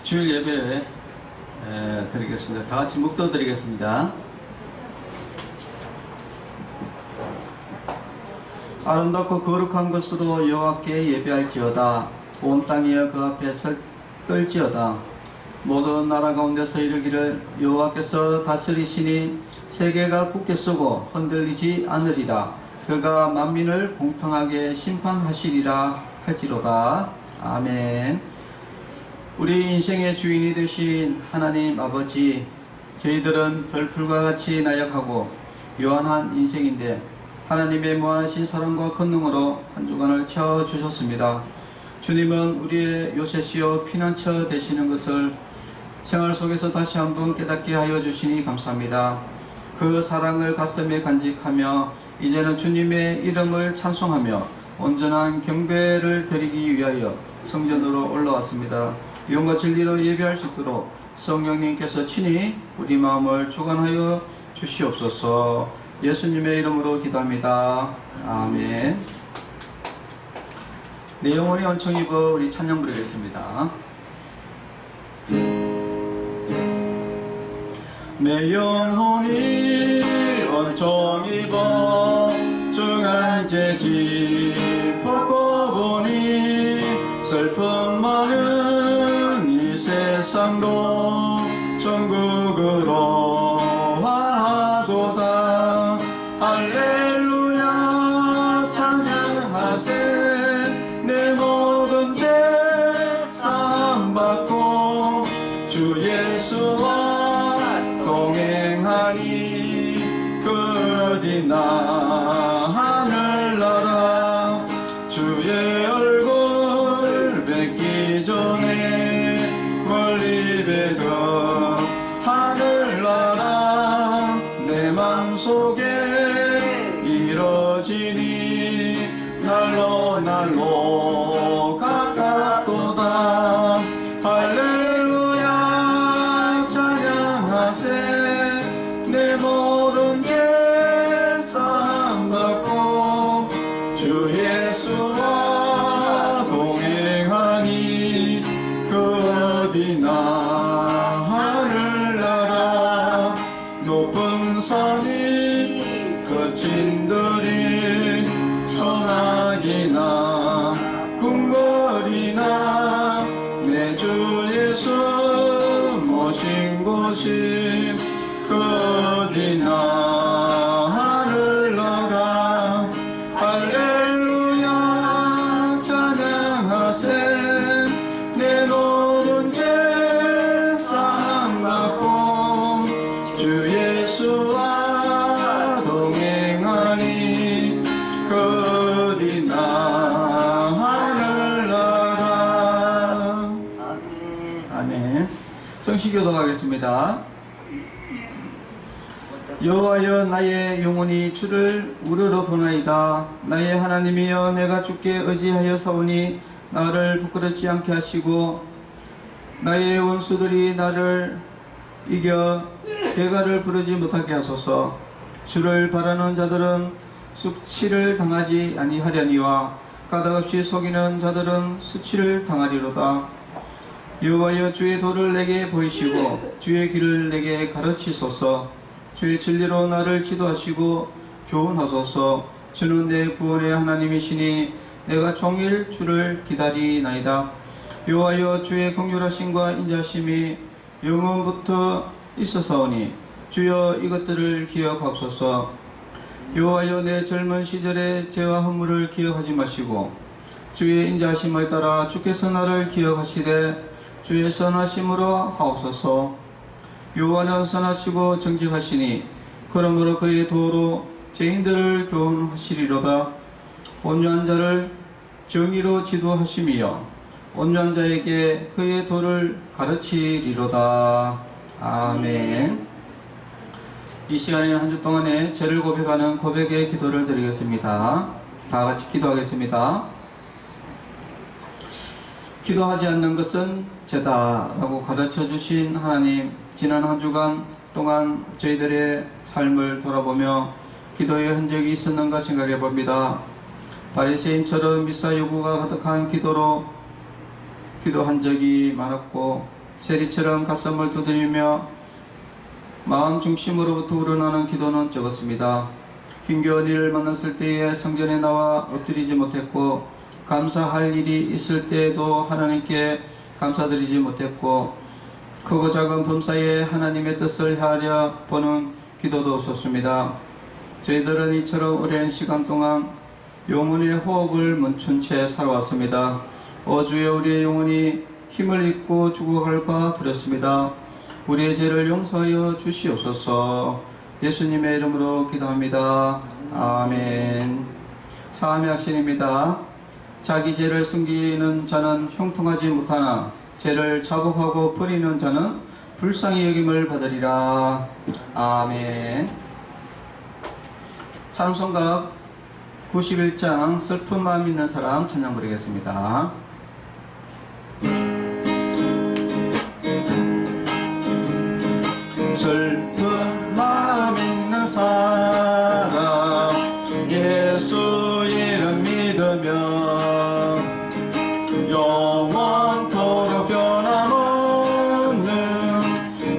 주일 예배 드리겠습니다. 다 같이 묵도 드리겠습니다. 아름답고 거룩한 것으로 여호와께 예배할지어다. 온 땅이여 그 앞에 떨지어다. 모든 나라 가운데서 이르기를 여호와께서 다스리시니 세계가 굳게 서고 흔들리지 않으리라. 그가 만민을 공평하게 심판하시리라 할지로다. 아멘. 우리 인생의 주인이 되신 하나님 아버지, 저희들은 별풀과 같이 나약하고 요한한 인생인데 하나님의 무한하신 사랑과 권능으로 한 주간을 채워주셨습니다. 주님은 우리의 요새시요 피난처 되시는 것을 생활 속에서 다시 한번 깨닫게 하여 주시니 감사합니다. 그 사랑을 가슴에 간직하며 이제는 주님의 이름을 찬송하며 온전한 경배를 드리기 위하여 성전으로 올라왔습니다. 영과 진리로 예배할 수 있도록 성령님께서 친히 우리 마음을 주관하여 주시옵소서. 예수님의 이름으로 기도합니다. 아멘. 내 영혼이 온청 입어 우리 찬양 부르겠습니다. 내 영혼이 온청 입어 중한 죄짐 벗고 보니 슬픔 많은 이 세상도 천국으로 화하도다. 할렐루야 찬양하세. 내 모든 죄 사함받고 주 예수와 동행하니 그 어디나 하늘나라. 주의 얼굴 뵙기 전에 멀리 뵈던 하늘나라 내 맘속에 이뤄지니 날로 날로 가깝도다. 할렐루야 찬양하세. 내 모든 죄 사함받고 주 예수와 동행하니 그 어디나 하늘나라. 높은 산이 거친 들이 천하기나 궁궐이나 내 주 예수 모신 곳이 그 어디나 하늘나라. 할렐루야 찬양하세. 내 모든 죄 사함받고 주 예수와 동행하니 그 어디나 하늘나라. 아멘. 성시교도 하겠습니다. 여호와여 나의 영혼이 주를 우러러 보나이다. 나의 하나님이여 내가 주께 의지하여 사오니 나를 부끄럽지 않게 하시고 나의 원수들이 나를 이겨 대가를 부르지 못하게 하소서. 주를 바라는 자들은 수치를 당하지 아니하려니와 까닭없이 속이는 자들은 수치를 당하리로다. 여호와여 주의 도를 내게 보이시고 주의 길을 내게 가르치소서. 주의 진리로 나를 지도하시고 교훈하소서. 주는 내 구원의 하나님이시니 내가 종일 주를 기다리나이다. 여호와여 주의 긍휼하심과 인자하심이 영원부터 있어서오니 주여 이것들을 기억하옵소서. 여호와여 내 젊은 시절의 죄와 허물을 기억하지 마시고 주의 인자하심을 따라 주께서 나를 기억하시되 주의 선하심으로 하옵소서. 여호와는 선하시고 정직하시니 그러므로 그의 도로 죄인들을 교훈하시리로다. 온유한 자를 정의로 지도하심이여 온유한 자에게 그의 도를 가르치리로다. 아멘. 이 시간에는 한 주 동안에 죄를 고백하는 고백의 기도를 드리겠습니다. 다 같이 기도하겠습니다. 기도하지 않는 것은 죄다라고 가르쳐 주신 하나님, 지난 한 주간 동안 저희들의 삶을 돌아보며 기도의 흔적이 있었는가 생각해 봅니다. 바리새인처럼 미사 요구가 가득한 기도로 기도한 적이 많았고 세리처럼 가슴을 두드리며 마음 중심으로부터 우러나는 기도는 적었습니다. 힘겨운 일을 만났을 때에 성전에 나와 엎드리지 못했고, 감사할 일이 있을 때에도 하나님께 감사드리지 못했고, 크고 작은 범사에 하나님의 뜻을 헤아려 보는 기도도 없었습니다. 저희들은 이처럼 오랜 시간 동안 영혼의 호흡을 멈춘 채 살아왔습니다. 주여, 우리의 영혼이 힘을 잃고 죽어갈까 두렵습니다. 우리의 죄를 용서하여 주시옵소서. 예수님의 이름으로 기도합니다. 아멘. 사함의 확신입니다. 자기 죄를 숨기는 자는 형통하지 못하나 죄를 자복하고 버리는 자는 불쌍히 여김을 받으리라. 아멘. 찬송가 91장 슬픈 마음 있는 사람 찬양 부르겠습니다. 슬픈 마음 있는 사람 예수 이름 믿으며 영원토록 변함없는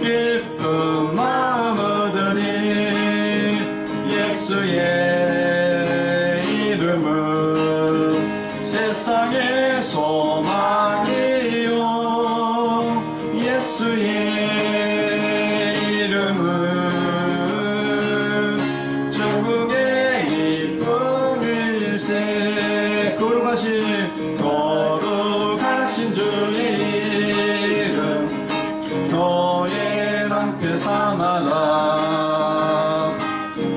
기쁜 마음 얻으리. 예수의 이름은 세상의 소망이요, 예수의 거룩하신 주의 이름 교회 함께 삼아라.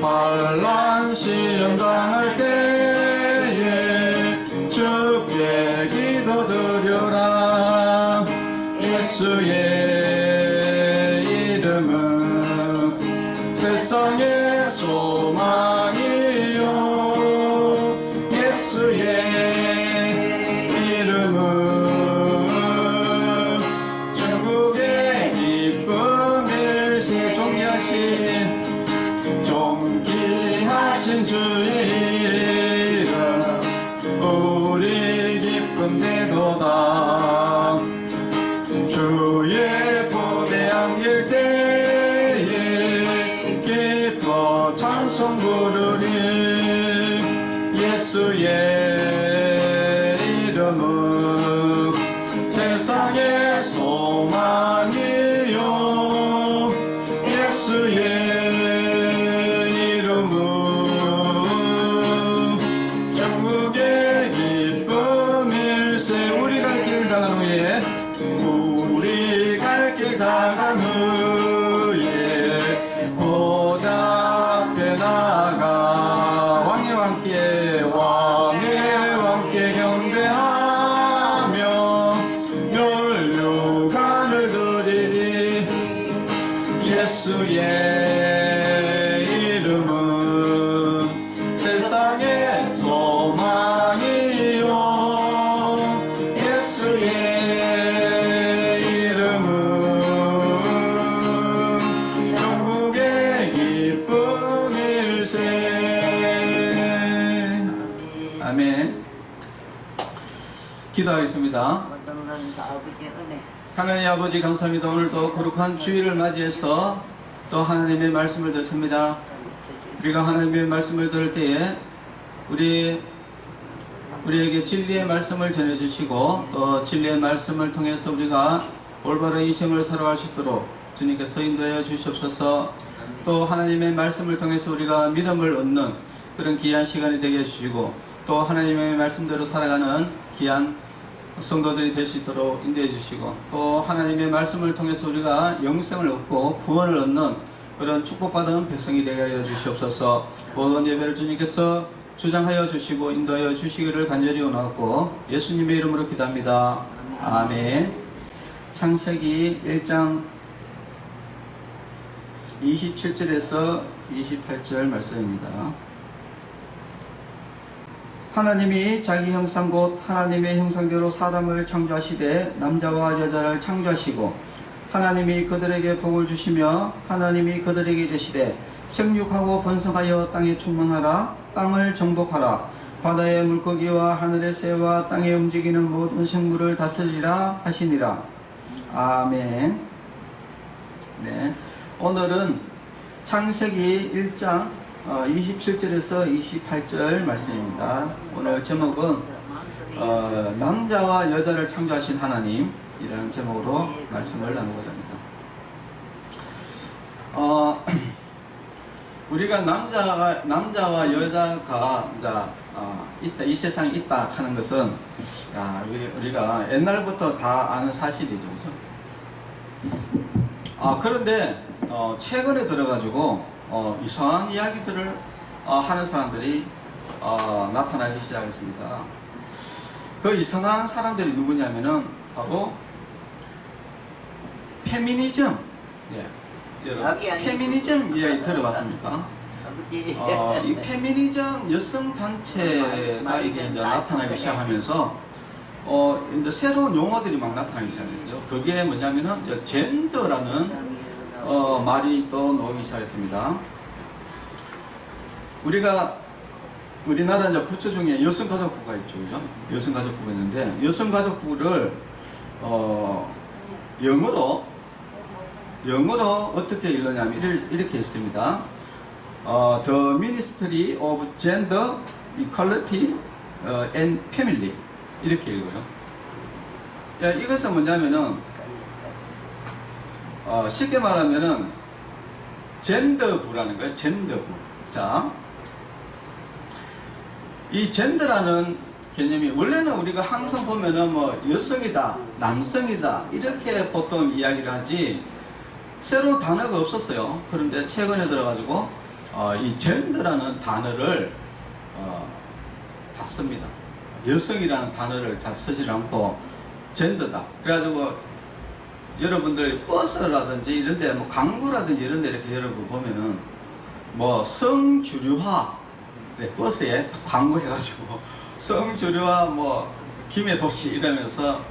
환난 시험 당할 때에 주께 기도드려라. 예수의 이름은 세상의 소망이요, 예수의 존귀하신 주의 이름 우리 기쁨 되도다. 주의 보배 안길 때에 기뻐 찬송 부르리. 예수의 이름은 세상의 소망이요, 예수의 나간 후에 보좌 앞에 나가 왕의 왕께 경배하며 멸류관을 드리리. 예수의 이름은 세상의 소망이요, 예수의 아멘. 기도하겠습니다. 하나님 아버지 감사합니다. 오늘도 거룩한 주일을 맞이해서 또 하나님의 말씀을 듣습니다. 우리가 하나님의 말씀을 들을 때에 우리에게 진리의 말씀을 전해주시고 또 진리의 말씀을 통해서 우리가 올바른 인생을 살아갈 수 있도록 주님께서 인도하여 주시옵소서. 또 하나님의 말씀을 통해서 우리가 믿음을 얻는 그런 귀한 시간이 되게 해주시고 또 하나님의 말씀대로 살아가는 귀한 성도들이 될 수 있도록 인도해 주시고 또 하나님의 말씀을 통해서 우리가 영생을 얻고 구원을 얻는 그런 축복받은 백성이 되게 하여 주시옵소서. 모든 예배를 주님께서 주장하여 주시고 인도하여 주시기를 간절히 원하고 예수님의 이름으로 기도합니다. 아멘. 창세기 1장 27절에서 28절 말씀입니다. 하나님이 자기 형상 곧 하나님의 형상대로 사람을 창조하시되 남자와 여자를 창조하시고 하나님이 그들에게 복을 주시며 하나님이 그들에게 이르시되 생육하고 번성하여 땅에 충만하라. 땅을 정복하라. 바다의 물고기와 하늘의 새와 땅에 움직이는 모든 생물을 다스리라 하시니라. 아멘. 네. 오늘은 창세기 1장 27절에서 28절 말씀입니다. 오늘 제목은 남자와 여자를 창조하신 하나님이라는 제목으로 말씀을 나누고자 합니다. 우리가 남자와 여자가 있다, 이 세상에 있다 하는 것은 우리가 옛날부터 다 아는 사실이죠. 그런데 최근에 들어가지고 이상한 이야기들을 하는 사람들이 나타나기 시작했습니다. 그 이상한 사람들이 누구냐면은 바로 페미니즘. 네. 여러분, 페미니즘 이야기 들어봤습니까? 이 페미니즘 여성 단체가 이게 이제 나타나기 시작하면서 이제 새로운 용어들이 막 나타나기 시작했죠. 그게 뭐냐면은 젠더라는 말이 또 나오기 시작했습니다. 우리나라 이제 부처 중에 여성가족부가 있죠, 그죠? 여성가족부가 있는데 여성가족부를 영어로 어떻게 읽느냐면 이렇게 있습니다. The Ministry of Gender Equality and Family 이렇게 읽어요. 이것은 뭐냐면은 쉽게 말하면은 젠더부라는 거예요. 젠더부. 자, 이 젠더라는 개념이 원래는 우리가 항상 보면은 뭐 여성이다, 남성이다 이렇게 보통 이야기를 하지 새로운 단어가 없었어요. 그런데 최근에 들어가지고 이 젠더라는 단어를 다 씁니다. 여성이라는 단어를 잘 쓰지 않고 젠더다. 그래가지고 여러분들 버스라든지 이런데 뭐 광고라든지 이런데 이렇게 여러분 보면은 뭐 성주류화, 그래, 버스에 광고 해가지고 성주류화 뭐 김해 도시 이러면서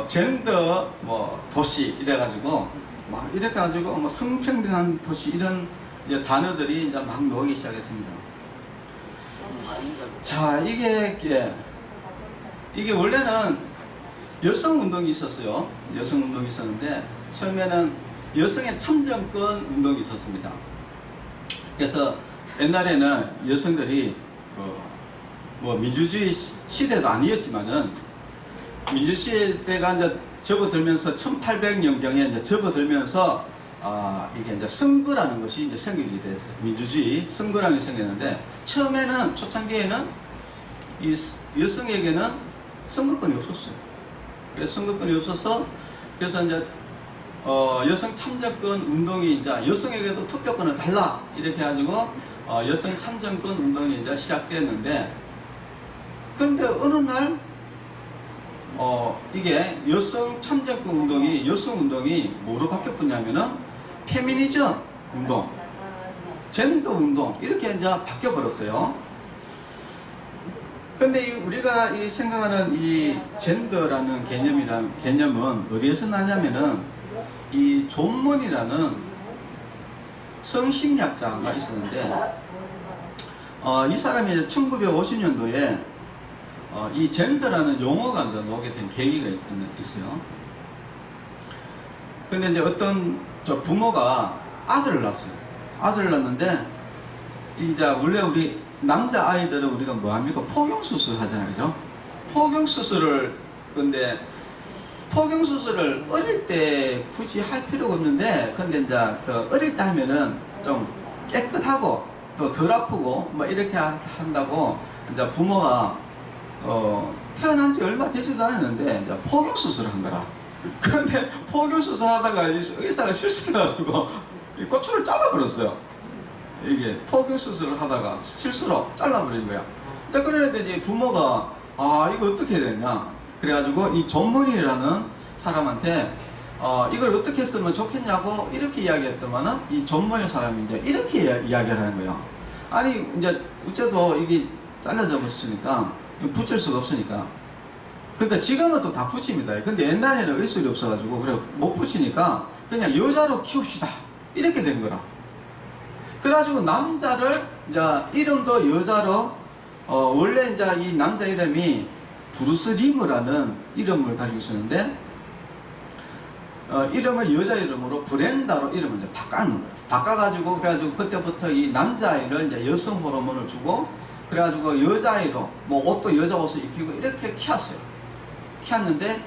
젠더 뭐 도시 이래가지고 막 이렇게 가지고 뭐 성평등한 도시 이런 이제 단어들이 이제 막 나오기 시작했습니다. 자, 이게 원래는 여성 운동이 있었어요. 여성 운동이 있었는데 처음에는 여성의 참정권 운동이 있었습니다. 그래서 옛날에는 여성들이 뭐 민주주의 시대도 아니었지만은 민주주의 시대가 이제 접어들면서 1800년경에 이제 접어들면서 이게 이제 선거라는 것이 이제 생기게 됐어요. 민주주의 선거라는 게 생겼는데 처음에는 초창기에는 이 여성에게는 선거권이 없었어요. 그래서 선거권이 없어서 그래서 이제 여성 참정권 운동이 이제 여성에게도 투표권을 달라 이렇게 해가지고 여성 참정권 운동이 이제 시작됐는데 그런데 어느 날 이게 여성 참정권 운동이 여성 운동이 뭐로 바뀌었냐면은 페미니즘 운동, 젠더 운동 이렇게 이제 바뀌어 버렸어요. 근데 우리가 생각하는 이 젠더라는 개념은 어디에서 나냐면은 이 존 먼이라는 성심리학자가 있었는데 이 사람이 이제 1950년도에 이 젠더라는 용어가 이제 나오게 된 계기가 있어요. 근데 이제 어떤 부모가 아들을 낳았어요. 아들을 낳았는데 이제 원래 우리 남자 아이들은 우리가 뭐합니까? 포경수술 하잖아요, 그죠? 포경수술을 근데 포경수술을 어릴 때 굳이 할 필요가 없는데 근데 이제 어릴 때 하면은 좀 깨끗하고 또 덜 아프고 뭐 이렇게 한다고 이제 부모가 태어난 지 얼마 되지도 않았는데 이제 포경수술을 한 거라. 그런데 포경수술 하다가 의사가 실수해가지고 고추를 잘라버렸어요. 이게 포경수술을 하다가 실수로 잘라버린 거야. 그러니까 이제 부모가 이거 어떻게 해야 되냐. 그래가지고 이 존먼이라는 사람한테 이걸 어떻게 쓰면 좋겠냐고 이렇게 이야기했더만은 이 존먼의 사람이 이제 이렇게 이야기를 하는 거예요. 아니 이제 어째도 이게 잘라져 버렸으니까 붙일 수가 없으니까. 그러니까 지금은 또 다 붙입니다. 근데 옛날에는 의술이 없어가지고 그래 못 붙이니까 그냥 여자로 키웁시다 이렇게 된 거라. 그래가지고 남자를 이제 이름도 여자로 원래 이제 이 남자 이름이 브루스 리머라는 이름을 가지고 있었는데 이름을 여자 이름으로 브렌다로 이름을 이제 바꿔놓은 거예요. 바꿔가지고 그래가지고 그때부터 이 남자아이를 이제 여성 호르몬을 주고 그래가지고 여자아이로 뭐 옷도 여자 옷을 입히고 이렇게 키웠어요. 키웠는데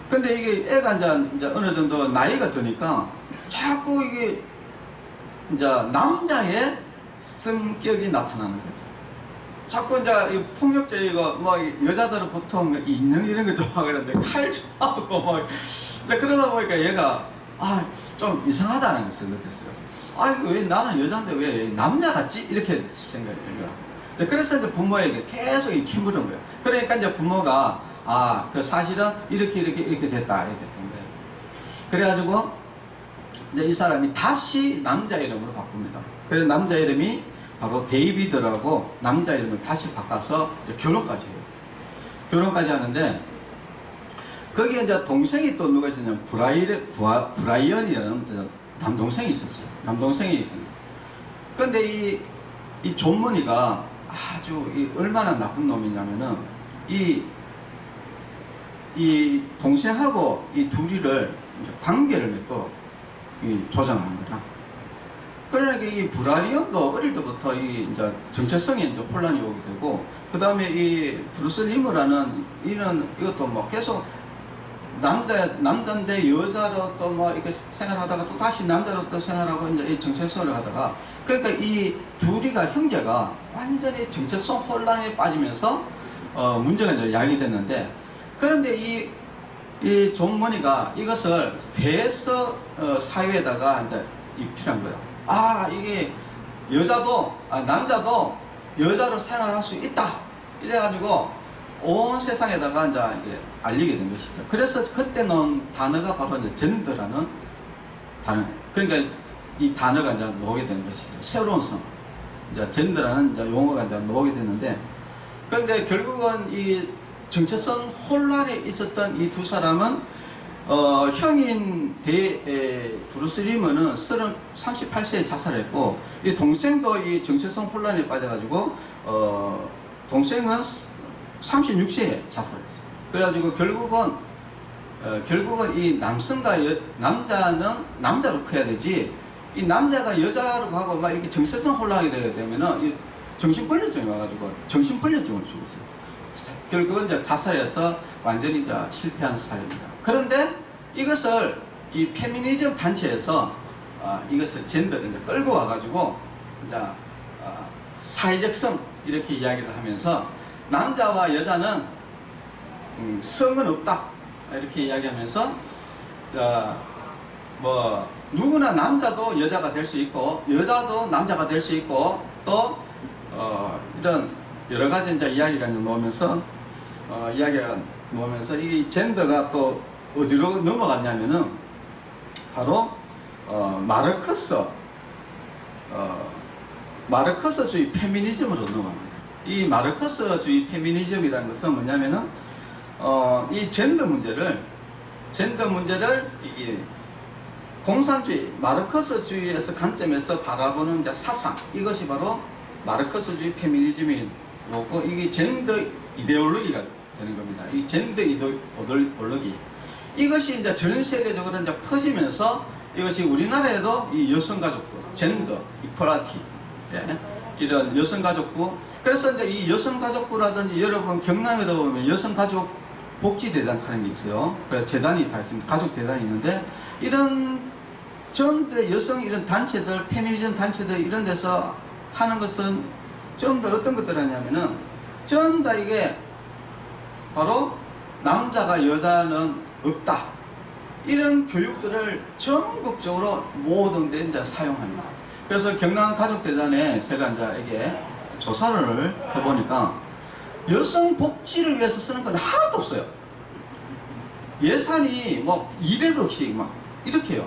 근데 이게 애가 이제 어느 정도 나이가 드니까 자꾸 이게 이제 남자의 성격이 나타나는 거죠. 자꾸 이제 이 폭력적이고 뭐 여자들은 보통 인형 이런 거 좋아하는데 칼 좋아하고 뭐 그러다 보니까 얘가 좀 이상하다는 것을 느꼈어요. 왜 나는 여자인데 왜 남자 같지? 이렇게 생각이 든 거야. 그래서 이제 부모에게 계속 키무른 거예요. 그러니까 이제 부모가 그 사실은 이렇게 됐다 이렇게 된 거예요. 그래가지고 이제 이 사람이 다시 남자 이름으로 바꿉니다. 그래서 남자 이름이 바로 데이비드라고 남자 이름을 다시 바꿔서 결혼까지 해요. 결혼까지 하는데 거기에 이제 동생이 또 누가 있었냐면 브라이언이라는 남동생이 있었어요. 남동생이 있습니다. 근데 이 존머니가 아주 얼마나 나쁜 놈이냐면은 이 동생하고 이 둘이를 관계를 맺도록 조장한 거라. 그러니까 이 브라이언도 어릴 때부터 이제 정체성에 이제 혼란이 오게 되고, 그 다음에 이 브루스 리머라는 이것도 뭐 계속 남자인데 여자로 또 뭐 이렇게 생활하다가 또 다시 남자로 또 생활하고 이제 이 정체성을 하다가, 그러니까 이 둘이가 형제가 완전히 정체성 혼란에 빠지면서 문제가 이제 야기됐는데, 그런데 이 존머니가 이것을 대서 사회에다가 이제 입히란 거예요. 이게 남자도 여자로 생활할 수 있다. 이래가지고 온 세상에다가 이제 알리게 된 것이죠. 그래서 그때 넣은 단어가 바로 이제 젠더라는 단어. 그러니까 이 단어가 이제 나오게 된 것이죠. 새로운 성. 이제 젠더라는 이제 용어가 이제 나오게 됐는데, 그런데 결국은 이 정체성 혼란에 있었던 이 두 사람은 형인 브루스 리머는 38세에 자살했고, 이 동생도 이 정체성 혼란에 빠져가지고 동생은 36세에 자살했어요. 그래가지고 결국은 이 남자는 남자로 커야 되지, 이 남자가 여자로 가고 막 이렇게 정체성 혼란이 되게 되면은 이 정신불면증이 와가지고 정신불면증을 죽었어요. 결국은 이제 자살해서 완전히 이제 실패한 사례입니다. 그런데 이것을 이 페미니즘 단체에서 이것을 젠더를 이제 끌고 와가지고 이제 사회적성 이렇게 이야기를 하면서 남자와 여자는 성은 없다 이렇게 이야기하면서 뭐 누구나 남자도 여자가 될 수 있고 여자도 남자가 될 수 있고 또 이런 여러 가지 이제 이야기가 놓으면서 이 젠더가 또 어디로 넘어갔냐면은 바로 마르크스주의 페미니즘으로 넘어갑니다. 이 마르크스주의 페미니즘이라는 것은 뭐냐면은 이 젠더 문제를 이게 공산주의 마르크스주의에서 관점에서 바라보는 이제 사상, 이것이 바로 마르크스주의 페미니즘이 오고, 이게 젠더 이데올로기가 되는 겁니다. 이 젠더 이데올로기, 이것이 이제 전 세계적으로 이제 퍼지면서 이것이 우리나라에도 이 여성가족부, 젠더 이퀄리티, 이런 여성가족부, 그래서 이제 이 여성가족부라든지 여러분 경남에도 보면 여성가족 복지대단하는 게 있어요. 그래서 재단이 다 있습니다. 가족대단이 있는데, 이런 전대 여성 이런 단체들, 페미니즘 단체들 이런 데서 하는 것은 전부 다 어떤 것들 하냐면은 전부 다 이게 바로 남자가 여자는 없다, 이런 교육들을 전국적으로 모든 데 이제 사용합니다. 그래서 경남가족대단에 제가 이제 이게 조사를 해보니까 여성 복지를 위해서 쓰는 건 하나도 없어요. 예산이 뭐 200억씩 막 이렇게 해요.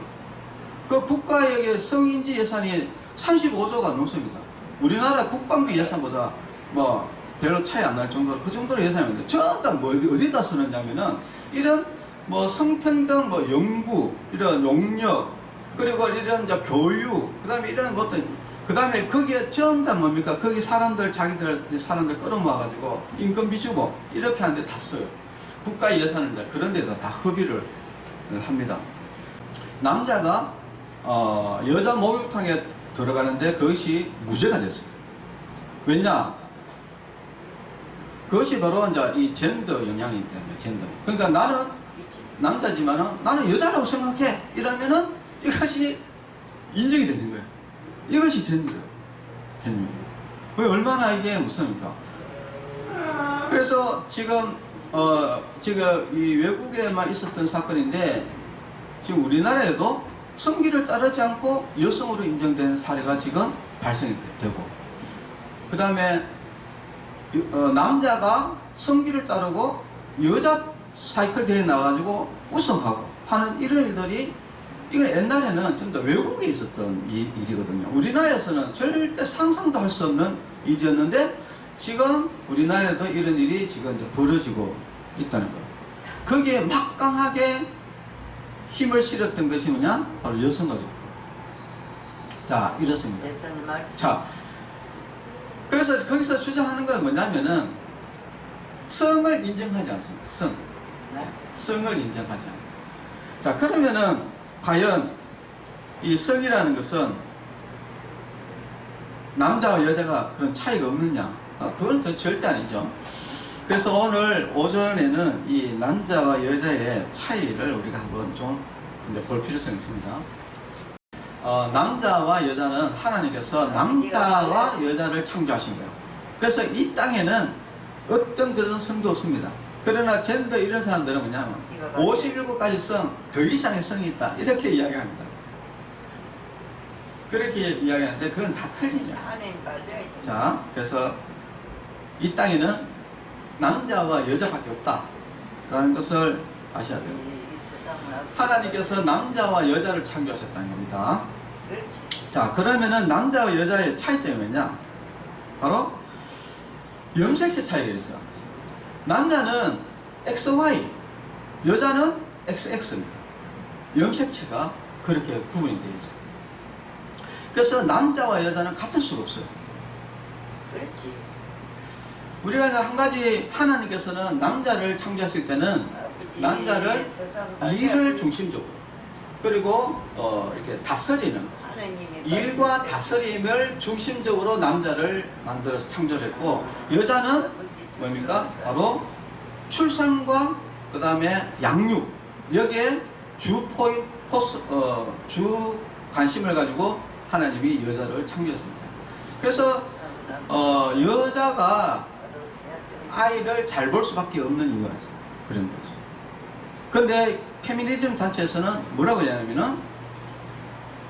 그 국가의 성인지 예산이 35조가 넘습니다. 우리나라 국방비 예산보다 뭐 별로 차이 안 날 정도로 그 정도로 예산인데, 전부 다 뭐 어디다 쓰느냐면은 이런 뭐 성평등 뭐 연구, 이런 용역, 그리고 이런 이제 교육, 그 다음에 이런 어떤, 그 다음에 거기에 전부 다 뭡니까? 거기 자기들 사람들 끌어모아가지고 인건비 주고 이렇게 하는데 다 써요. 국가 예산을 이제 그런 데다 다 허비를 합니다. 남자가 여자 목욕탕에 들어가는데 그것이 무죄가 됐어요. 왜냐? 그것이 바로 이제 이 젠더 영향이기 때문에, 젠더. 그러니까 나는 남자지만은 나는 여자라고 생각해. 이러면은 이것이 인정이 되는 거예요. 이것이 젠더 개념이에요. 얼마나 이게 무섭습니까? 그래서 지금 이 외국에만 있었던 사건인데 지금 우리나라에도 성기를 따르지 않고 여성으로 인정된 사례가 지금 발생이 되고, 그 다음에 남자가 성기를 따르고 여자 사이클 대회에 나가지고 우승하고 하는 이런 일들이, 이건 옛날에는 좀 더 외국에 있었던 일이거든요. 우리나라에서는 절대 상상도 할 수 없는 일이었는데 지금 우리나라에도 이런 일이 지금 이제 벌어지고 있다는 거예요. 거기에 막강하게 힘을 실었던 것이 뭐냐? 바로 여성거죠. 자, 이렇습니다. 자, 그래서 거기서 주장하는 건 뭐냐면은 성을 인정하지 않습니다. 성을 인정하지 않아요. 자, 그러면은 과연 이 성이라는 것은 남자와 여자가 그런 차이가 없느냐? 그건 절대 아니죠. 그래서 오늘 오전에는 이 남자와 여자의 차이를 우리가 한번 좀 볼 필요성이 있습니다. 남자와 여자는 하나님께서 남자와 여자를 창조하신 거예요. 그래서 이 땅에는 어떤 그런 성도 없습니다. 그러나 젠더 이런 사람들은 뭐냐면 57가지 성, 더 이상의 성이 있다, 이렇게 이야기합니다. 그렇게 이야기하는데 그건 다 틀리냐. 자, 그래서 이 땅에는 남자와 여자밖에 없다 라는 것을 아셔야 돼요. 하나님께서 남자와 여자를 창조하셨다는 겁니다. 자, 그러면은 남자와 여자의 차이점이 뭐냐? 바로 염색체 차이가 있어요. 남자는 XY, 여자는 XX입니다. 염색체가 그렇게 구분이 되어 있어요. 그래서 남자와 여자는 같을 수가 없어요. 그렇지. 우리가 한 가지, 하나님께서는 남자를 창조했을 때는 남자를 일을 중심적으로, 그리고 이렇게 다스리는 일과 다스림을 중심적으로 남자를 만들어서 창조했고, 여자는 뭡니까? 바로 출산과 그 다음에 양육, 여기에 주 관심을 가지고 하나님이 여자를 창조했습니다. 그래서 여자가 아이를 잘 볼 수밖에 없는 이유가 그런 거죠. 그런데 페미니즘 단체에서는 뭐라고 하냐면은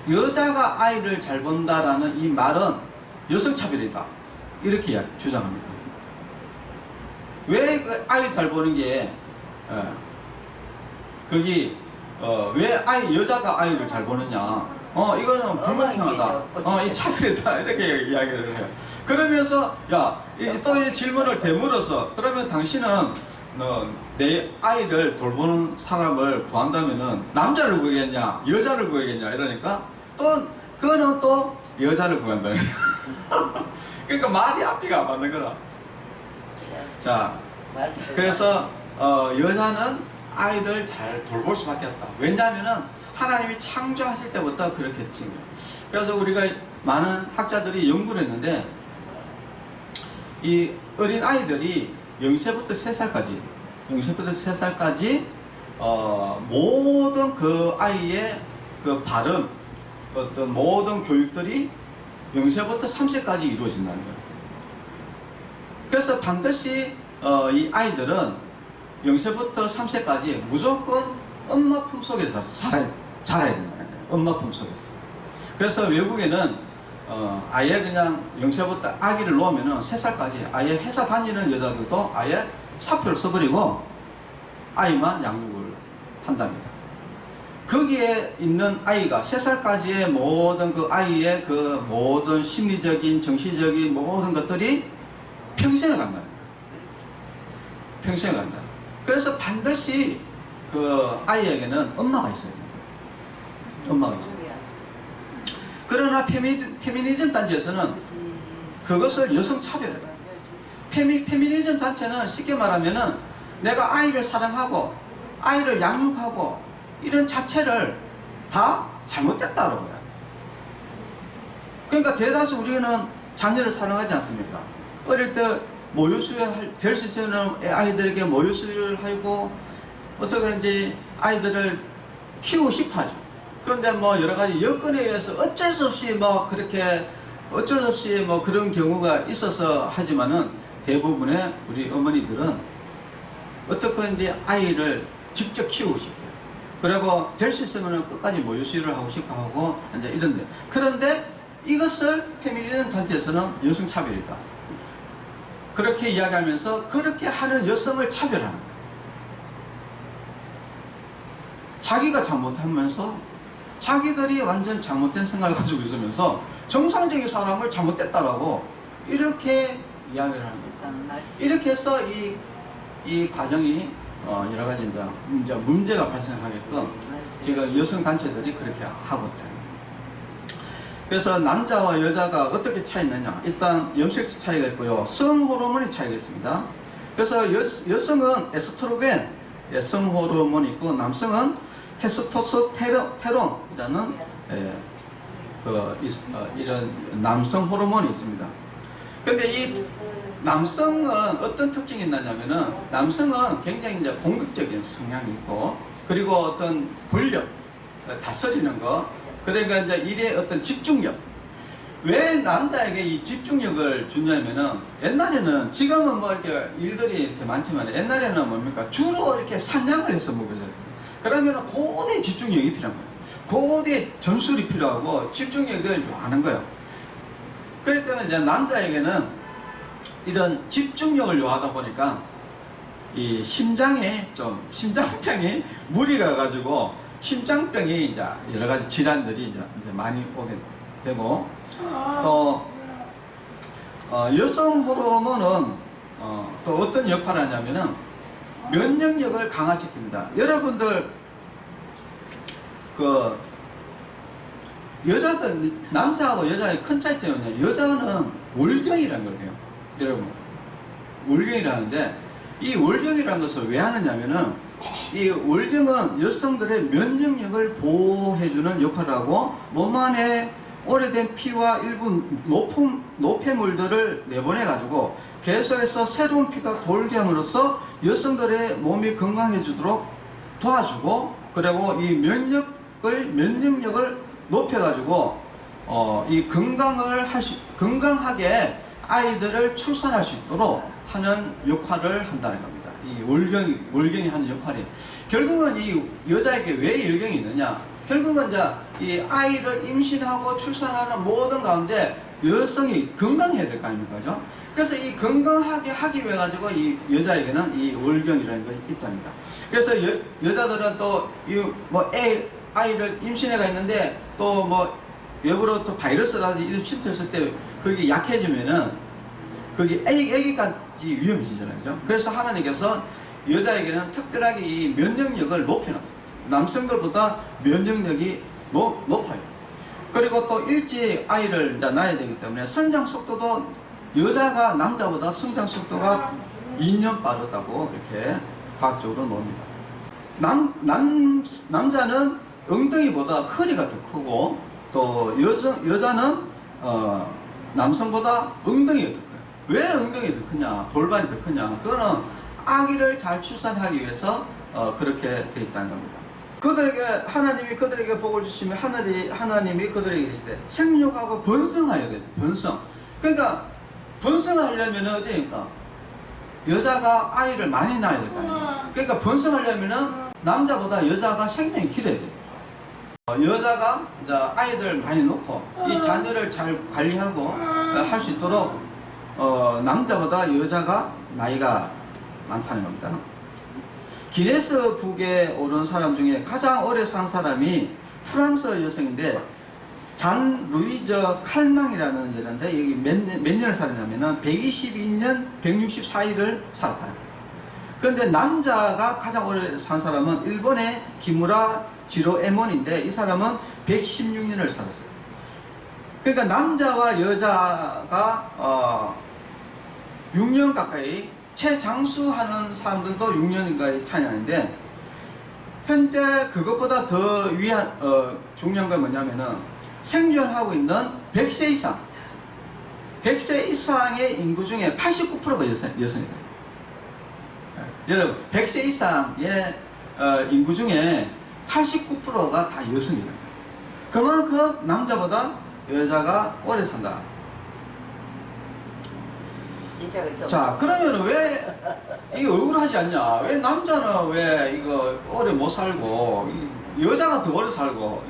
여자가 아이를 잘 본다라는 이 말은 여성차별이다, 이렇게 주장합니다. 왜 그 아이 잘 보는 게 거기 왜 여자가 아이를 잘 보느냐, 이거는 불공평하다, 이 차별이다, 이렇게 이야기를 해요. 그러면서 또 이 질문을 되물어서, 그러면 당신은 내 아이를 돌보는 사람을 구한다면은 남자를 구하겠냐 여자를 구하겠냐 이러니까 또 그거는 또 여자를 구한다. 그러니까 말이 앞뒤가 안 맞는 거라. 자, 그래서 여자는 아이를 잘 돌볼 수밖에 없다. 왜냐하면은 하나님이 창조하실 때부터 그렇게 했지. 그래서 우리가 많은 학자들이 연구를 했는데, 이 어린 아이들이 0세부터 3살까지 모든 그 아이의 그 발음, 어떤 모든 교육들이 0세부터 3세까지 이루어진다는 거예요. 그래서 반드시 이 아이들은 0세부터 3세까지 무조건 엄마 품속에서 자라야 된다는 거예요. 엄마 품속에서. 그래서 외국에는 아예 그냥 0세부터 아기를 놓으면은 3살까지 아예 회사 다니는 여자들도 아예 사표를 써버리고 아이만 양육을 한답니다. 거기에 있는 아이가 3살까지의 모든 그 아이의 그 모든 심리적인, 정신적인 모든 것들이 평생을 간다. 평생을 간다. 그래서 반드시 그 아이에게는 엄마가 있어요. 엄마가 있어요. 그러나 페미니즘 단체에서는 그것을 여성차별이다. 페미니즘 단체는 쉽게 말하면은 내가 아이를 사랑하고 아이를 양육하고 이런 자체를 다 잘못됐다는 거야. 그러니까 대다수 우리는 자녀를 사랑하지 않습니까? 어릴 때 모유수유 될 수 있는 아이들에게 모유수유를 하고 어떻게든지 아이들을 키우고 싶어 하죠. 그런데 뭐 여러 가지 여건에 의해서 어쩔 수 없이 뭐 그렇게 어쩔 수 없이 뭐 그런 경우가 있어서 하지만은 대부분의 우리 어머니들은 어떻게든지 아이를 직접 키우고 싶어요. 그리고 될 수 있으면 끝까지 모유수유를 하고 싶어 하고 이제 이런데, 그런데 이것을 페미니즘 단체에서는 여성차별이다 그렇게 이야기하면서 그렇게 하는 여성을 차별하는 거예요. 자기가 잘못하면서 자기들이 완전 잘못된 생각을 가지고 있으면서 정상적인 사람을 잘못됐다라고 이렇게 이야기를 하는 거예요. 이렇게 해서 이 과정이 여러 가지 이제 문제가 발생하게끔 지금 여성 단체들이 그렇게 하고 있다. 그래서 남자와 여자가 어떻게 차이 있느냐? 일단 염색체 차이가 있고요. 성 호르몬이 차이가 있습니다. 그래서 여성은 에스트로겐, 성 호르몬이 있고 남성은 테스토스테론이라는 이런 남성 호르몬이 있습니다. 근데 이 남성은 어떤 특징이 있느냐면은 남성은 굉장히 이제 공격적인 성향이 있고 그리고 어떤 권력, 다스리는 거, 그러니까 이제 일의 어떤 집중력. 왜 남자에게 이 집중력을 주냐면은 옛날에는 지금은 뭐 이렇게 일들이 이렇게 많지만 옛날에는 뭡니까 주로 이렇게 사냥을 해서 먹어요. 그러면은 고대의 집중력이 필요한 거예요. 고대의 전술이 필요하고 집중력을 요하는 거예요. 그렇기 때문에 이제 남자에게는 이런 집중력을 요하다 보니까 이 심장에 좀 심장병이 무리가 가지고 심장병이 이제 여러 가지 질환들이 이제 많이 오게 되고 또 여성 호르몬은 또 어떤 역할을 하냐면은 면역력을 강화시킵니다. 여러분들 그 여자들 남자하고 여자의 큰 차이점은 여자는 월경이라는 걸 해요. 여러분 월경이라는데 이 월경이라는 것을 왜 하느냐면은 이 월경은 여성들의 면역력을 보호해주는 역할을 하고 몸 안에 오래된 피와 일부 노폐물들을 내보내가지고 계속해서 새로운 피가 돌게 함으로써 여성들의 몸이 건강해지도록 도와주고 그리고 이 면역력을 높여가지고 이 건강하게 아이들을 출산할 수 있도록 하는 역할을 한다는 겁니다. 이 월경이 하는 역할이 결국은 이 여자에게 왜 월경이 있느냐? 결국은 이제 이 아이를 임신하고 출산하는 모든 가운데 여성이 건강해야 될 거 아닙니까? 그죠? 그래서 이 건강하게 하기 위해 가지고 이 여자에게는 이 월경이라는 것이 있답니다. 그래서 여자들은 또 이 뭐 아이를 임신해가 있는데 또 뭐 외부로 또 바이러스라든지 이런 침투했을 때 그게 약해지면은 그게 애기까지 위험해지잖아요. 그죠? 그래서 하나님께서 여자에게는 특별하게 이 면역력을 높여놨습니다. 남성들보다 면역력이 높아요. 그리고 또 일찍 아이를 이제 낳아야 되기 때문에 성장 속도도 여자가 남자보다 성장 속도가 2년 빠르다고 이렇게 과학적으로 놉니다. 남자는 엉덩이보다 허리가 더 크고 또 여자는 남성보다 엉덩이가 더 커요. 왜 엉덩이가 더 크냐? 골반이 더 크냐? 그거는 아기를 잘 출산하기 위해서 그렇게 되어 있다는 겁니다. 하나님이 그들에게 복을 주시면 하나님이 그들에게 이르시되 생육하고 번성하여야 돼요. 번성. 그러니까 번성하려면 어디입니까? 여자가 아이를 많이 낳아야 될 거 아니에요. 그러니까 번성하려면 남자보다 여자가 생명이 길어야 돼요. 여자가 이제 아이들 많이 놓고 이 자녀를 잘 관리하고 할 수 있도록 남자보다 여자가 나이가 많다는 겁니다. 기네스북에 오른 사람 중에 가장 오래 산 사람이 프랑스 여성인데 잔 루이저 칼망이라는 여자인데 여기 몇 년을 살았냐면은 122년 164일을 살았다. 그런데 남자가 가장 오래 산 사람은 일본의 기무라 지로에몬인데 이 사람은 116년을 살았어요. 그러니까 남자와 여자가 6년 가까이 최장수하는 사람들도 6년 가까이 차이 나는데 현재 그것보다 더 중요한 건 뭐냐면은 생존하고 있는 100세 이상 100세 이상의 인구 중에 89%가 여성이에요. 여러분 100세 이상의 인구 중에 89%가 다 여성이에요. 그만큼 남자보다 여자가 오래 산다. 자, 그러면 왜 이게 억울하지 않냐? 왜 남자는 왜 이거 오래 못 살고 여자가 더 오래 살고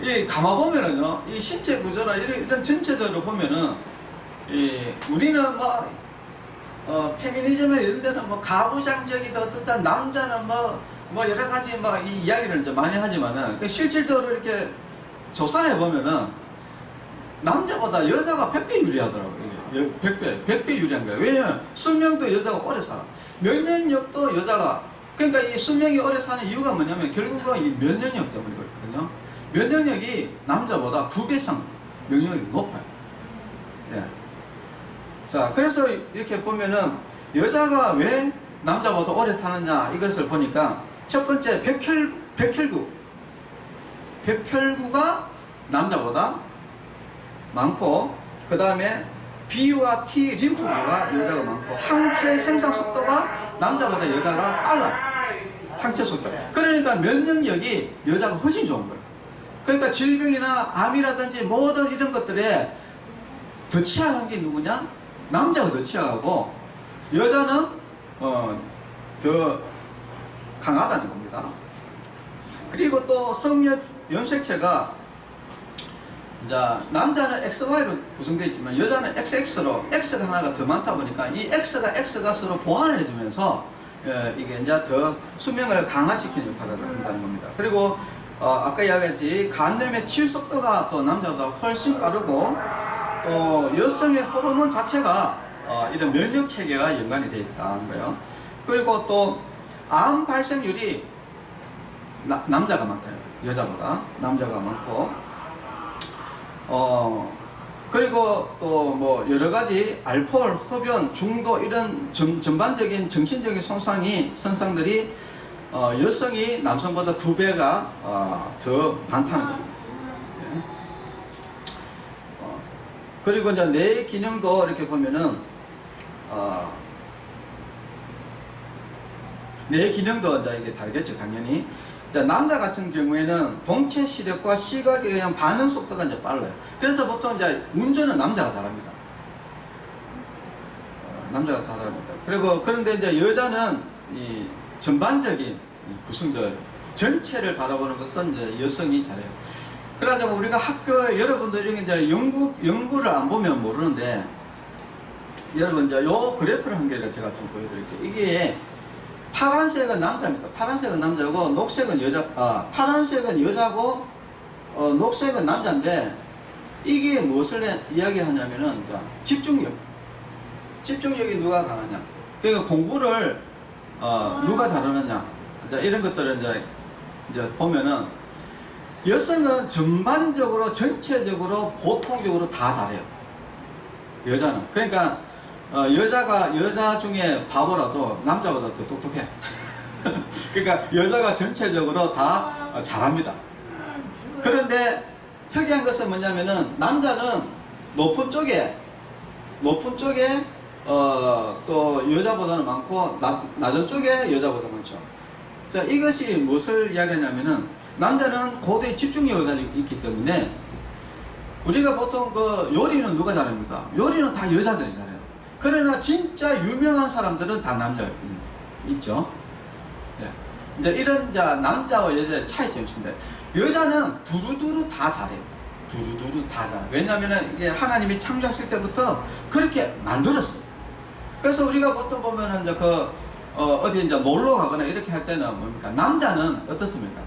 이 가만 보면은요, 이 신체 구조나 이런 전체적으로 보면은 우리는 뭐 페미니즘에 이런 데는 뭐 가부장적이다 어떻다 남자는 뭐 여러 가지 이 이야기를 이제 많이 하지만은 실질적으로 이렇게 조사해 보면은 남자보다 여자가 100배 유리하더라고요. 100배 유리한 거예요. 왜냐면 수명도 여자가 오래 살아. 면역력도 여자가, 그러니까 이 수명이 오래 사는 이유가 뭐냐면 결국은 이 면역력 때문이거든요. 면역력이 남자보다 2배 이상 면역력이 높아요. 예. 자, 그래서 이렇게 보면은 여자가 왜 남자보다 오래 사느냐 이것을 보니까 첫 번째 백혈구가 남자보다 많고, 그 다음에 B와 T 림프구가 여자가 많고, 항체 생산 속도가 남자보다 여자가 빨라. 항체 속도. 그러니까 면역력이 여자가 훨씬 좋은 거예요. 그러니까 질병이나 암이라든지 모든 이런 것들에 더 취약한 게 누구냐? 남자가 더 취약하고 여자는 더 강하다는 겁니다. 그리고 또 성역 염색체가 남자는 XY로 구성되어 있지만 여자는 XX로 X가 하나가 더 많다 보니까 이 X가 서로 보완해주면서 이게 이제 더 수명을 강화시키는 역할을 한다는 겁니다. 그리고 아까 이야기했지 간염의 치유 속도가 또 남자보다 훨씬 빠르고, 또 여성의 호르몬 자체가 이런 면역 체계와 연관이 되어 있다는 거예요. 그리고 또 암 발생률이 남자가 많다요. 여자보다 남자가 많고, 그리고 또 뭐 여러 가지 알코올, 흡연, 중도 이런 전반적인 정신적인 손상들이 여성이 남성보다 2배가 더 많다는 겁니다. 네. 그리고 이제 뇌 기능도 이렇게 보면은 뇌 기능도 이제 이게 다르겠죠, 당연히. 남자 같은 경우에는 동체 시력과 시각에 의한 반응 속도가 이제 빨라요. 그래서 보통 이제 운전은 남자가 잘합니다. 남자가 잘합니다. 그리고 그런데 이제 여자는 이 전반적인 구성들 전체를 바라보는 것은 이제 여성이 잘해요. 그래가지고 우리가 학교에 여러분들이 이제 연구를 안 보면 모르는데, 여러분 이제 요 그래프를 한 개를 제가 좀 보여드릴게요. 이게 파란색은 남자입니다. 파란색은 남자고 녹색은 파란색은 여자고 녹색은 남자인데, 이게 무엇을 이야기하냐면은 집중력이 누가 강하냐, 그러니까 공부를 누가 잘하느냐, 이런 것들을 이제 보면은 여성은 전반적으로 전체적으로 보통적으로 다 잘해요. 여자는. 그러니까 여자 중에 바보라도 남자보다 더 똑똑해. 그러니까 여자가 전체적으로 다 잘합니다. 그런데 특이한 것은 뭐냐면은 남자는 높은 쪽에 또 여자보다는 많고 낮은 쪽에 여자보다 많죠. 자, 이것이 무엇을 이야기하냐면은 남자는 고도의 집중력이 가지고 있기 때문에, 우리가 보통 요리는 누가 잘합니까? 요리는 다 여자들이 잘해요. 그러나 진짜 유명한 사람들은 다 남자 있죠. 네. 이제 이런 남자와 여자의 차이점이 있습니다. 여자는 두루두루 다 잘해요. 두루두루 다 잘해요. 왜냐하면 이게 하나님이 창조하실 때부터 그렇게 만들었어요. 그래서 우리가 보통 보면은 이제 어디 이제 놀러 가거나 이렇게 할 때는 뭡니까? 남자는 어떻습니까?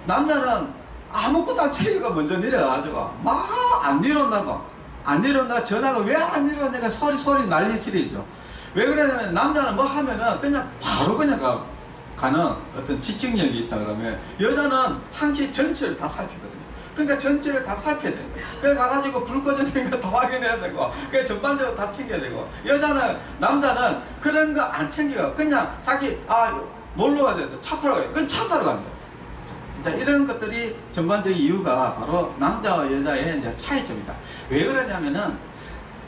남자는 아무것도 체계가 먼저 내려가지고 막 안 내려온다고 전화가 왜 안 내려오냐가 소리 난리치리죠. 왜 그러냐면 남자는 뭐 하면은 그냥 바로 그냥 가는 어떤 집중력이 있다 그러면, 여자는 항시 전체를 다 살피거든요. 그러니까 전체를 다 살펴야 돼요. 그래 가가지고 불 꺼졌는 거 다 확인해야 되고, 그래 전반적으로 다 챙겨야 되고, 남자는 그런 거 안 챙겨요. 그냥 자기 놀러 가야 돼. 차 타러 가야 돼. 그건 차 타러 갑니다. 자, 이런 것들이 전반적인 이유가 바로 남자와 여자의 이제 차이점이다. 왜 그러냐면은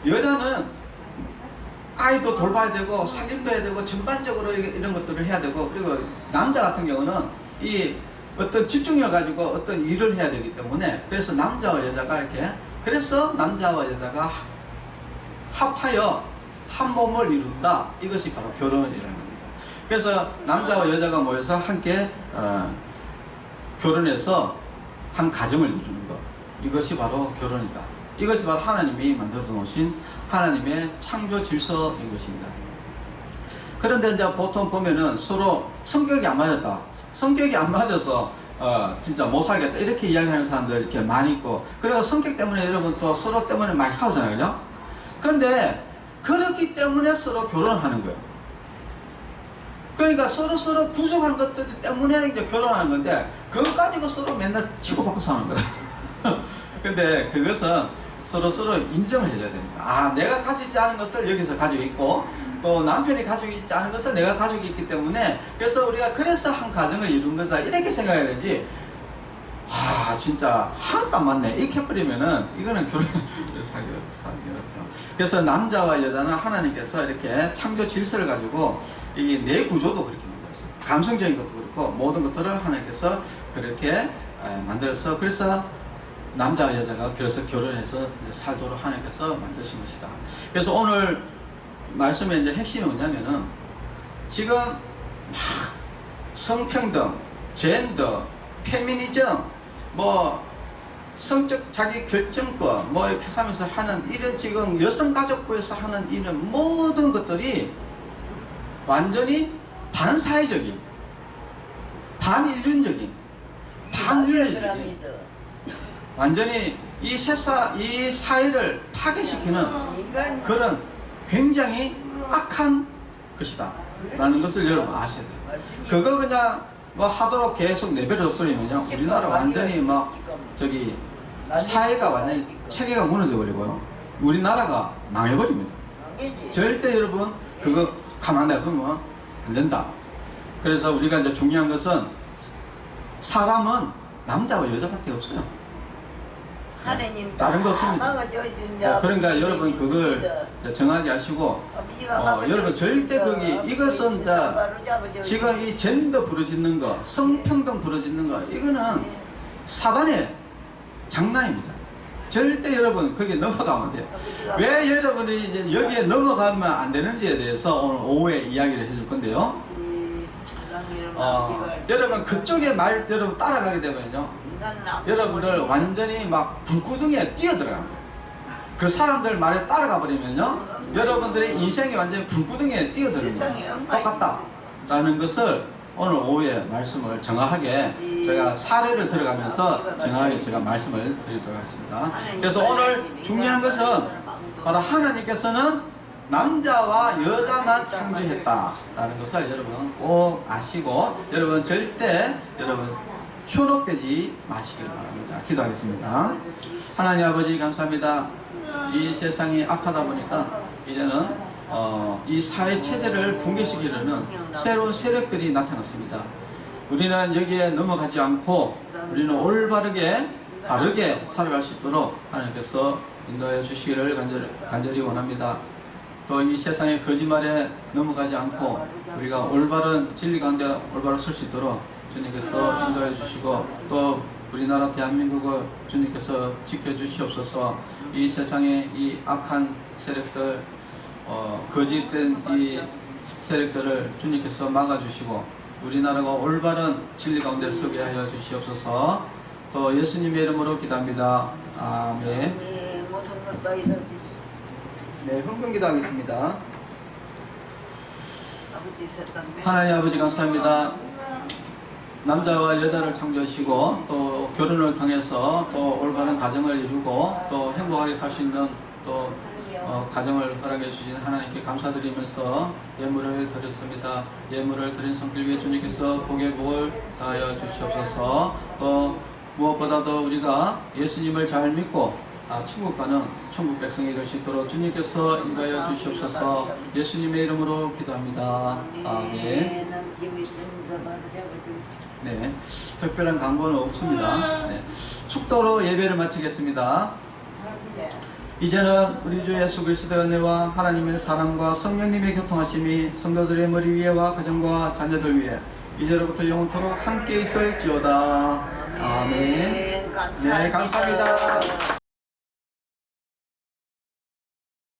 여자는 아이도 돌봐야 되고 살림도 해야 되고 전반적으로 이런 것들을 해야 되고, 그리고 남자 같은 경우는 이 어떤 집중력을 가지고 어떤 일을 해야 되기 때문에, 그래서 남자와 여자가 이렇게, 그래서 남자와 여자가 합하여 한 몸을 이룬다. 이것이 바로 결혼이라는 겁니다. 그래서 남자와 여자가 모여서 함께 결혼해서 한 가정을 이루는 것, 이것이 바로 결혼이다. 이것이 바로 하나님이 만들어 놓으신 하나님의 창조 질서인 것입니다. 그런데 이제 보통 보면은 서로 성격이 안 맞았다, 성격이 안 맞아서 진짜 못 살겠다, 이렇게 이야기하는 사람들 이렇게 많이 있고, 그리고 성격 때문에 여러분 또 서로 때문에 많이 싸우잖아요, 그죠? 그런데 그렇기 때문에 서로 결혼하는 거예요. 그러니까 서로 부족한 것들 때문에 이제 결혼하는 건데, 그거 가지고 서로 맨날 치고받고 싸우는 거예요. 근데 그것은 서로 인정을 해줘야 됩니다. 아, 내가 가지지 않은 것을 여기서 가지고 있고, 또 남편이 가지고 있지 않은 것을 내가 가지고 있기 때문에, 그래서 우리가 그래서 한 가정을 이룬 거다, 이렇게 생각해야 되지. 아, 진짜 하나도 안 맞네, 이렇게 해버리면은 이거는 결혼 사기 어렵죠. 그래서 남자와 여자는 하나님께서 이렇게 창조 질서를 가지고, 이게 내 구조도 그렇게 만들었어요. 감성적인 것도 그렇고 모든 것들을 하나님께서 그렇게 만들어서, 그래서 남자와 여자가 그래서 결혼해서 살도록 하나님께서 만드신 것이다. 그래서 오늘 말씀의 이제 핵심이 뭐냐면은, 지금 막 성평등, 젠더, 페미니즘, 뭐 성적 자기 결정권, 뭐 이렇게 하면서 하는 이런, 지금 여성가족부에서 하는 이런 모든 것들이 완전히 반사회적인, 반인륜적인, 반윤리적인, 완전히 이 사회를 파괴시키는 그런 굉장히 악한 것이다 라는 것을 여러분 아셔야 돼요. 그거 그냥 뭐 하도록 계속 내버려 둬버리면요, 우리나라 완전히 막 저기 사회가 완전히 체계가 무너져 버리고요, 우리나라가 망해버립니다. 절대 여러분 그거 가만 놔두면 안 된다. 그래서 우리가 이제 중요한 것은, 사람은 남자와 여자밖에 없어요. 다른 거 없습니다. 그러니까 여러분 그걸 정하게 하시고, 여러분 절대 이것은 지금 이 젠더 부러지는 거, 성평등 부러지는 거, 이거는 사단의 장난입니다. 절대 여러분 거기에 넘어가면 안 돼요. 왜 여러분이 이제 여기에 넘어가면 안 되는지에 대해서 오늘 오후에 이야기를 해줄 건데요. 여러분 그쪽에 말 여러분 따라가게 되면요, 여러분들 완전히 막 불구덩이에 뛰어들어갑니다. 그 사람들 말에 따라가 버리면요, 여러분들의 인생이 완전히 불구덩이에 뛰어드는 거예요. 똑같다 라는 것을 오늘 오후에 말씀을 정확하게 제가 사례를 들어가면서 정확하게 제가 말씀을 드리도록 하겠습니다. 그래서 오늘 중요한 것은 바로 하나님께서는 남자와 여자만 창조했다 라는 것을 여러분 꼭 아시고, 여러분 절대 여러분 현혹되지 마시길 바랍니다. 기도하겠습니다. 하나님 아버지 감사합니다. 이 세상이 악하다 보니까 이제는 이 사회 체제를 붕괴시키려는 새로운 세력들이 나타났습니다. 우리는 여기에 넘어가지 않고 우리는 올바르게 바르게 살아갈 수 있도록 하나님께서 인도해 주시기를 간절히 원합니다. 또 이 세상의 거짓말에 넘어가지 않고 우리가 올바른 진리 가운데 올바로 설 수 있도록 주님께서 인도해 주시고, 또 우리나라 대한민국을 주님께서 지켜주시옵소서. 이 세상의 이 악한 세력들, 거짓된 이 세력들을 주님께서 막아주시고, 우리나라가 올바른 진리 가운데 서게 하여 주시옵소서. 또 예수님의 이름으로 기도합니다. 아멘. 네, 흥분 기도하겠습니다. 하나님 아버지 감사합니다. 남자와 여자를 창조하시고 또 결혼을 통해서 또 올바른 가정을 이루고 또 행복하게 살 수 있는 또 가정을 허락해 주신 하나님께 감사드리면서 예물을 드렸습니다. 예물을 드린 손길 위에 주님께서 복의 복을 다하여 주시옵소서. 또 무엇보다도 우리가 예수님을 잘 믿고 천국 가는 천국 백성이 될 수 있도록 주님께서 인도하여 주시옵소서. 예수님의 이름으로 기도합니다. 아멘. 네, 특별한 광고는 없습니다. 네, 축도로 예배를 마치겠습니다. 이제는 우리 주 예수 그리스도의 은혜와 하나님의 사랑과 성령님의 교통하심이 성도들의 머리 위에와 가정과 자녀들 위에 이제로부터 영원토록 함께 있을지어다. 아멘. 네, 감사합니다.